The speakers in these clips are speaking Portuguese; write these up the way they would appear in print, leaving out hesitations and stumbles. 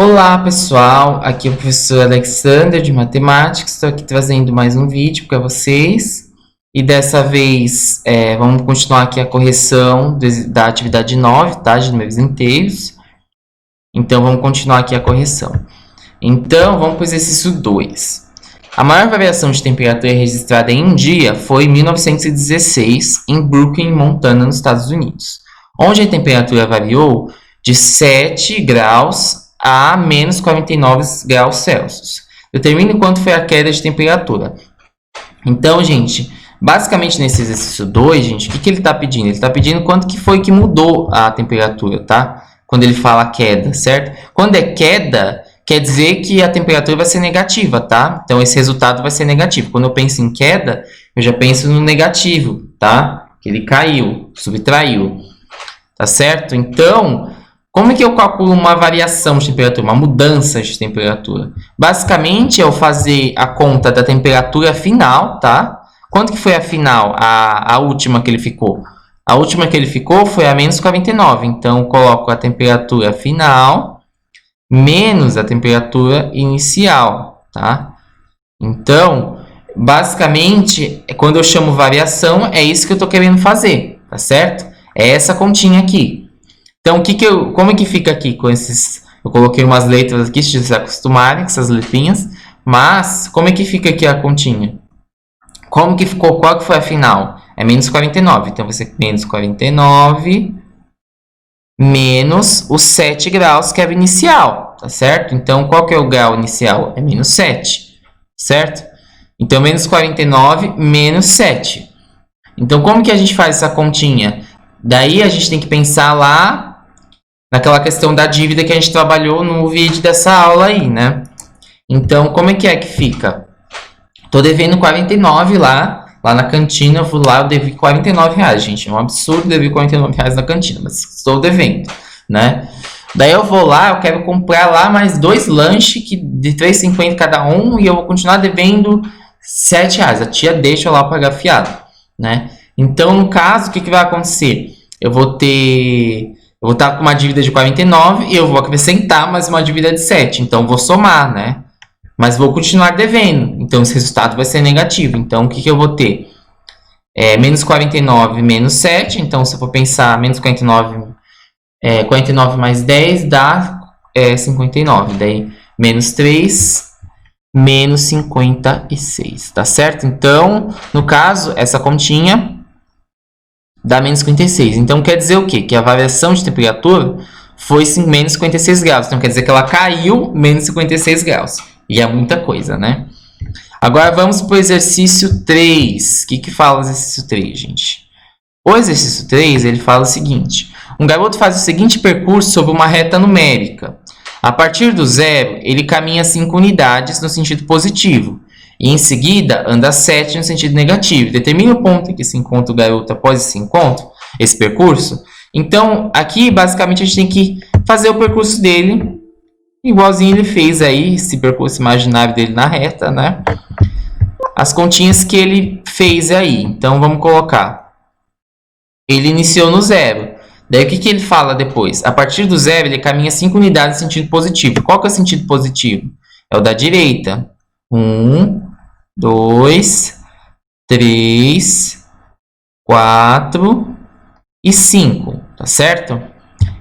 Olá pessoal, aqui é o professor Alexander de Matemática, estou aqui trazendo mais um vídeo para vocês e dessa vez vamos continuar aqui a correção da atividade 9, tá? De números inteiros. Então vamos continuar aqui a correção. Então vamos para o exercício 2. A maior variação de temperatura registrada em um dia foi em 1916 em Brooklyn, Montana, nos Estados Unidos, onde a temperatura variou de 7 graus a menos 49 graus Celsius. Determine quanto foi a queda de temperatura. Então, gente, basicamente nesse exercício 2, gente, o que ele está pedindo? Ele está pedindo quanto que foi que mudou a temperatura, tá? Quando ele fala queda, certo? Quando é queda, quer dizer que a temperatura vai ser negativa, tá? Então, esse resultado vai ser negativo. Quando eu penso em queda, eu já penso no negativo, tá? Que ele caiu, subtraiu, tá certo? Então, como é que eu calculo uma variação de temperatura, uma mudança de temperatura? Basicamente, eu fazer a conta da temperatura final, tá? Quanto que foi a final, a última que ele ficou? A última que ele ficou foi a menos 49. Então, eu coloco a temperatura final menos a temperatura inicial, tá? Então, basicamente, quando eu chamo variação, é isso que eu estou querendo fazer, tá certo? É essa continha aqui. Então, como é que fica aqui com esses... Eu coloquei umas letras aqui, se vocês acostumarem com essas letrinhas. Mas, como é que fica aqui a continha? Como que ficou? Qual que foi a final? É menos 49. Então, vai ser menos 49 menos os 7 graus, que é o inicial, tá certo? Então, qual que é o grau inicial? É menos 7, certo? Então, menos 49 menos 7. Então, como que a gente faz essa continha? Daí, a gente tem que pensar lá naquela questão da dívida que a gente trabalhou no vídeo dessa aula aí, né? Então, como é que fica? Tô devendo 49 lá na cantina, eu vou lá, eu devi 49 reais, gente. É um absurdo dever 49 reais na cantina, mas estou devendo, né? Daí eu vou lá, eu quero comprar lá mais 2 lanches de 3,50 cada um e eu vou continuar devendo 7 reais. A tia deixa eu lá pagar fiado, né? Então, no caso, o que vai acontecer? Eu vou estar com uma dívida de 49 e eu vou acrescentar mais uma dívida de 7. Então, vou somar, né? Mas vou continuar devendo. Então, esse resultado vai ser negativo. Então, o que eu vou ter? Menos 49 menos 7. Então, se eu for pensar, menos 49, 49 mais 10 dá 59. Daí, menos 3, menos 56. Tá certo? Então, no caso, essa continha dá menos 56. Então, quer dizer o quê? Que a variação de temperatura foi menos 56 graus. Então, quer dizer que ela caiu menos 56 graus. E é muita coisa, né? Agora, vamos para o exercício 3. O que fala o exercício 3, gente? O exercício 3, ele fala o seguinte. Um garoto faz o seguinte percurso sobre uma reta numérica. A partir do zero, ele caminha 5 unidades no sentido positivo. E em seguida, anda 7 no sentido negativo. Determine o ponto em que se encontra o garoto após esse encontro, esse percurso. Então, aqui, basicamente, a gente tem que fazer o percurso dele, igualzinho ele fez aí, esse percurso imaginário dele na reta, né? As continhas que ele fez aí. Então, vamos colocar. Ele iniciou no zero. Daí, o que ele fala depois? A partir do zero, ele caminha 5 unidades no sentido positivo. Qual que é o sentido positivo? É o da direita. 1, 2, 3, 4 e 5, tá certo?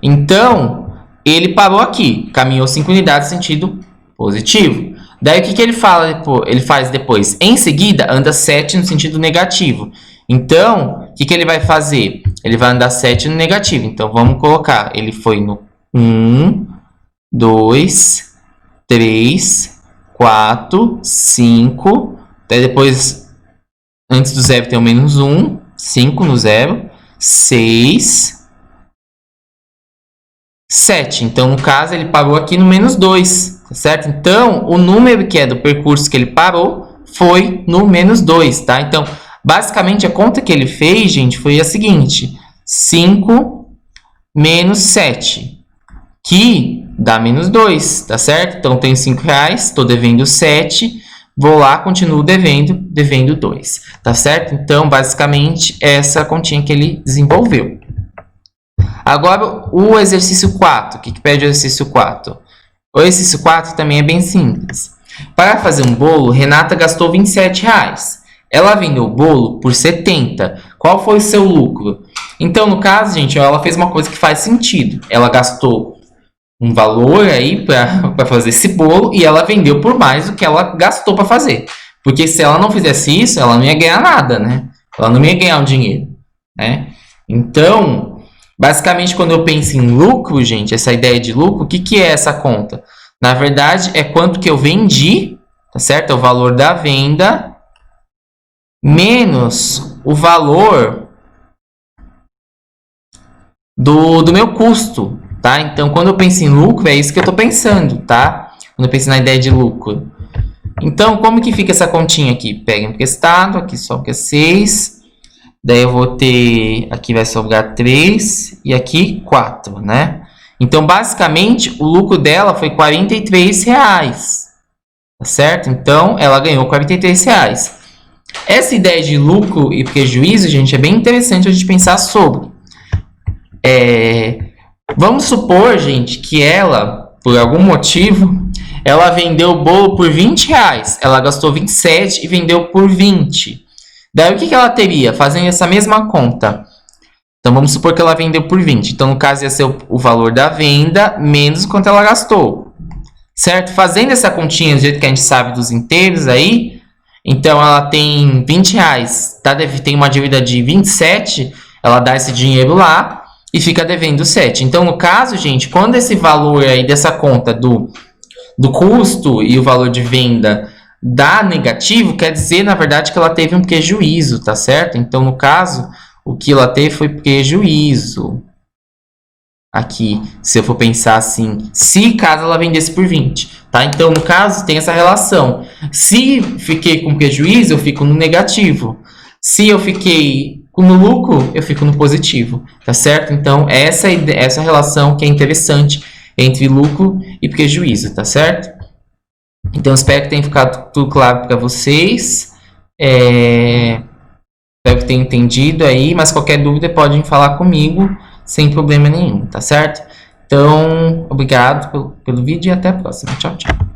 Então, ele parou aqui, caminhou 5 unidades no sentido positivo. Daí, o que ele fala? Ele faz depois? Em seguida, anda 7 no sentido negativo. Então, o que ele vai fazer? Ele vai andar 7 no negativo. Então, vamos colocar. Ele foi no 1, 2, 3, 4, 5. Daí depois, antes do zero tem o menos 1. 5 no zero. 6. 7. Então, no caso, ele parou aqui no menos 2. Tá certo? Então, o número que é do percurso que ele parou foi no menos 2. Tá? Então, basicamente, a conta que ele fez, gente, foi a seguinte. 5 menos 7. Que dá menos 2, tá certo? Então, tenho 5 reais, estou devendo 7, vou lá, continuo devendo 2, tá certo? Então, basicamente, essa continha que ele desenvolveu. Agora, o exercício 4, o que pede o exercício 4? O exercício 4 também é bem simples. Para fazer um bolo, Renata gastou R$ 27. Ela vendeu o bolo por 70. Qual foi o seu lucro? Então, no caso, gente, ela fez uma coisa que faz sentido. Ela gastou um valor aí para fazer esse bolo e ela vendeu por mais do que ela gastou para fazer. Porque se ela não fizesse isso, ela não ia ganhar nada, né? Ela não ia ganhar um dinheiro, né? Então, basicamente, quando eu penso em lucro, gente, essa ideia de lucro, o que é essa conta? Na verdade, é quanto que eu vendi, tá certo? É o valor da venda menos o valor do meu custo, tá? Então, quando eu penso em lucro, é isso que eu estou pensando, tá? Quando eu penso na ideia de lucro. Então, como que fica essa continha aqui? Pega emprestado, aqui sobra 6. Daí eu vou ter, aqui vai sobrar 3 e aqui 4, né? Então, basicamente, o lucro dela foi R$ 43, tá certo? Então, ela ganhou R$ 43. Essa ideia de lucro e prejuízo, gente, é bem interessante a gente pensar sobre. Vamos supor, gente, que ela, por algum motivo, ela vendeu o bolo por R$ 20. Ela gastou 27 e vendeu por 20. Daí o que ela teria? Fazendo essa mesma conta. Então vamos supor que ela vendeu por 20. Então no caso ia ser o valor da venda menos quanto ela gastou. Certo? Fazendo essa continha do jeito que a gente sabe dos inteiros aí. Então ela tem R$ 20. Tá? Tem uma dívida de 27. Ela dá esse dinheiro lá. E fica devendo 7. Então, no caso, gente, quando esse valor aí dessa conta do custo e o valor de venda dá negativo, quer dizer, na verdade, que ela teve um prejuízo, tá certo? Então, no caso, o que ela teve foi prejuízo. Aqui, se eu for pensar assim, se caso ela vendesse por 20, tá? Então, no caso, tem essa relação. Se fiquei com prejuízo, eu fico no negativo. Se eu fiquei no lucro, eu fico no positivo, tá certo? Então, essa relação que é interessante entre lucro e prejuízo, tá certo? Então, espero que tenha ficado tudo claro para vocês. Espero que tenham entendido aí, mas qualquer dúvida podem falar comigo sem problema nenhum, tá certo? Então, obrigado pelo vídeo e até a próxima. Tchau, tchau.